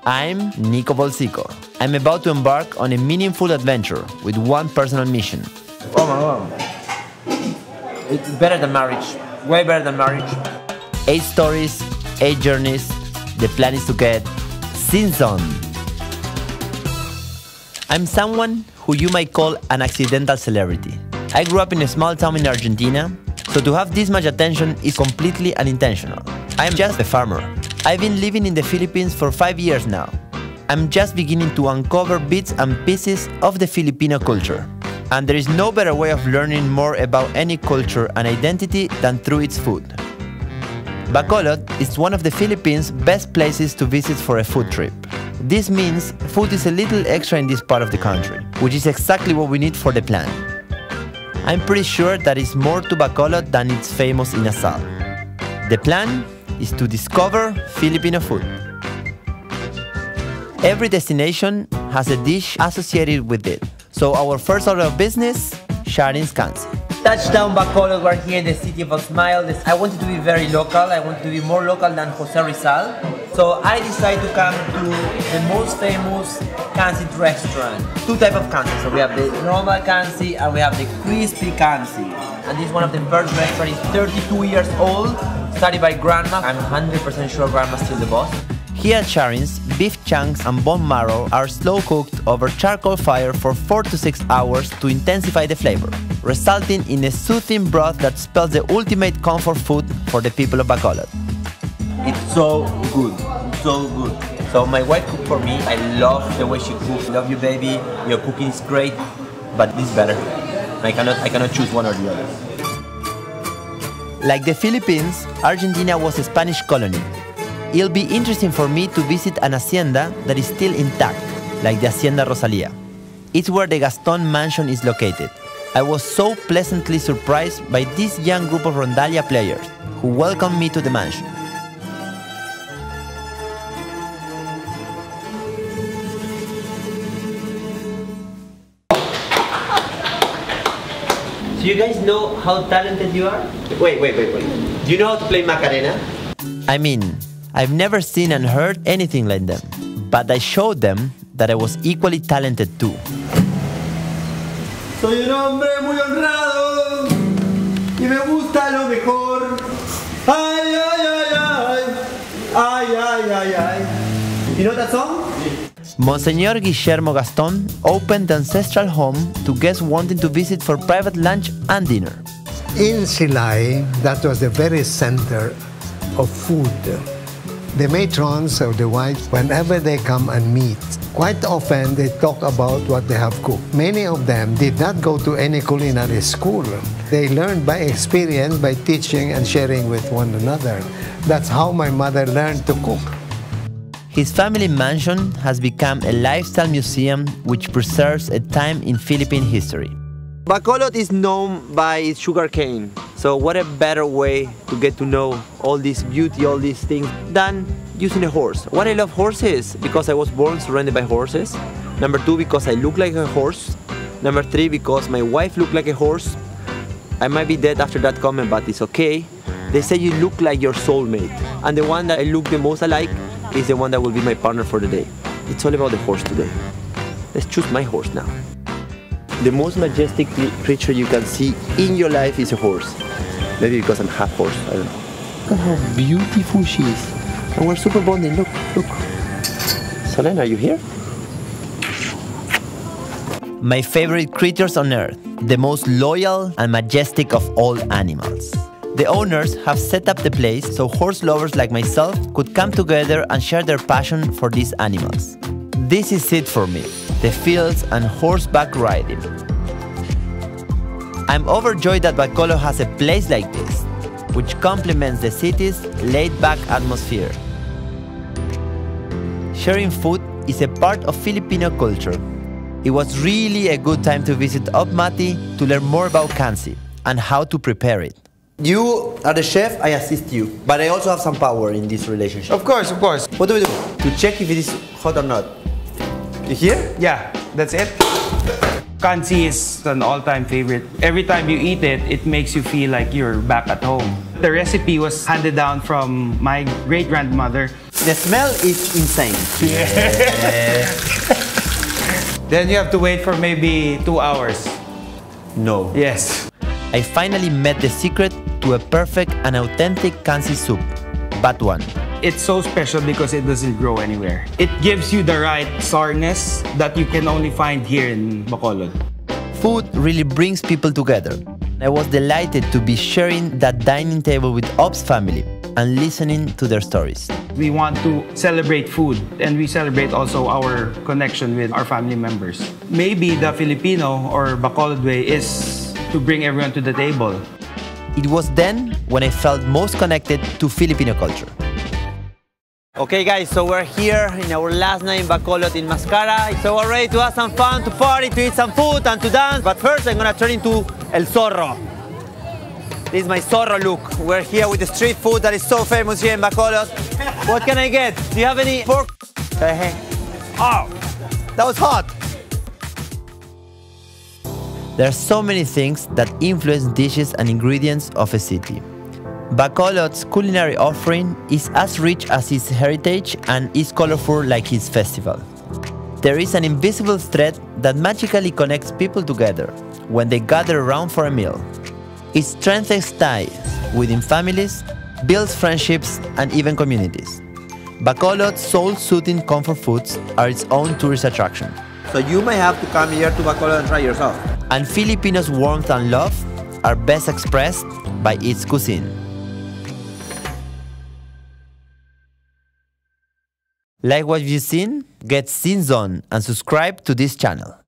I'm Nico Bolzico. I'm about to embark on a meaningful adventure with one personal mission. Oh my God. It's better than marriage. Way better than marriage. 8 stories, 8 journeys. The plan is to get scenes on. I'm someone who you might call an accidental celebrity. I grew up in a small town in Argentina, so to have this much attention is completely unintentional. I'm just a farmer. I've been living in the Philippines for 5 years now. I'm just beginning to uncover bits and pieces of the Filipino culture. And there is no better way of learning more about any culture and identity than through its food. Bacolod is one of the Philippines' best places to visit for a food trip. This means food is a little extra in this part of the country, which is exactly what we need for the plan. I'm pretty sure that it's more to Bacolod than it's famous in Asal. The plan is to discover Filipino food. Every destination has a dish associated with it. So our first order of business, Sharin's Kansi. Touchdown Bacolod, we're here in the city of a smile. I wanted to be very local. I wanted to be more local than Jose Rizal. So I decided to come to the most famous Kansi restaurant. 2 types of Kansi. So we have the normal Kansi and we have the crispy Kansi. And this is one of the first restaurants. It's 32 years old, started by Grandma. I'm 100% sure Grandma's still the boss. Here at Sharin's, beef chunks and bone marrow are slow cooked over charcoal fire for 4 to 6 hours to intensify the flavor, resulting in a soothing broth that spells the ultimate comfort food for the people of Bacolod. It's so good, so good. So my wife cooked for me. I love the way she cooks. Love you, baby. Your cooking is great, but this is better. I cannot choose one or the other. Like the Philippines, Argentina was a Spanish colony. It'll be interesting for me to visit an hacienda that is still intact, like the Hacienda Rosalia. It's where the Gaston mansion is located. I was so pleasantly surprised by this young group of rondalia players who welcomed me to the mansion. So you guys know how talented you are? Wait. Do you know how to play Macarena? I mean, I've never seen and heard anything like them, but I showed them that I was equally talented too. Soy un hombre muy honrado y me gusta lo mejor. Ay, ay, ay, ay, ay, ay, ay, ay. You know that song? Monsignor Guillermo Gaston opened the ancestral home to guests wanting to visit for private lunch and dinner. In Silay, that was the very center of food. The matrons or the wives, whenever they come and meet, quite often they talk about what they have cooked. Many of them did not go to any culinary school. They learned by experience, by teaching and sharing with one another. That's how my mother learned to cook. His family mansion has become a lifestyle museum which preserves a time in Philippine history. Bacolod is known by its sugarcane. So what a better way to get to know all this beauty, all these things, than using a horse. What I love horses, because I was born surrounded by horses. Number 2, because I look like a horse. Number 3, because my wife looked like a horse. I might be dead after that comment, but it's okay. They say you look like your soulmate. And the one that I look the most alike is the one that will be my partner for the day. It's all about the horse today. Let's choose my horse now. The most majestic creature you can see in your life is a horse. Maybe because I'm half horse, I don't know. Look at how beautiful she is. And we're super bonding, look. Solène, are you here? My favorite creatures on earth, the most loyal and majestic of all animals. The owners have set up the place so horse lovers like myself could come together and share their passion for these animals. This is it for me, the fields and horseback riding. I'm overjoyed that Bacolod has a place like this, which complements the city's laid-back atmosphere. Sharing food is a part of Filipino culture. It was really a good time to visit Opmati to learn more about Kansi and how to prepare it. You are the chef, I assist you, but I also have some power in this relationship. Of course. What do we do? To check if it is hot or not. You hear? Yeah, that's it. Kansi is an all-time favorite. Every time you eat it, it makes you feel like you're back at home. The recipe was handed down from my great-grandmother. The smell is insane. Then you have to wait for maybe 2 hours. No. Yes. I finally met the secret to a perfect and authentic kansi soup. Batuan. It's so special because it doesn't grow anywhere. It gives you the right sourness that you can only find here in Bacolod. Food really brings people together. I was delighted to be sharing that dining table with Ob's family and listening to their stories. We want to celebrate food, and we celebrate also our connection with our family members. Maybe the Filipino or Bacolod way is to bring everyone to the table. It was then when I felt most connected to Filipino culture. Okay guys, so we're here in our last night in Bacolod in Mascara. So we're ready to have some fun, to party, to eat some food and to dance. But first I'm gonna turn into El Zorro. This is my Zorro look. We're here with the street food that is so famous here in Bacolod. What can I get? Do you have any pork? Oh, that was hot. There are so many things that influence dishes and ingredients of a city. Bacolod's culinary offering is as rich as its heritage and is colorful like its festival. There is an invisible thread that magically connects people together when they gather around for a meal. It strengthens ties within families, builds friendships, and even communities. Bacolod's soul-soothing comfort foods are its own tourist attraction. So you may have to come here to Bacolod and try yourself. And Filipinos' warmth and love are best expressed by its cuisine. Like what you've seen? Get Scene Zone and subscribe to this channel.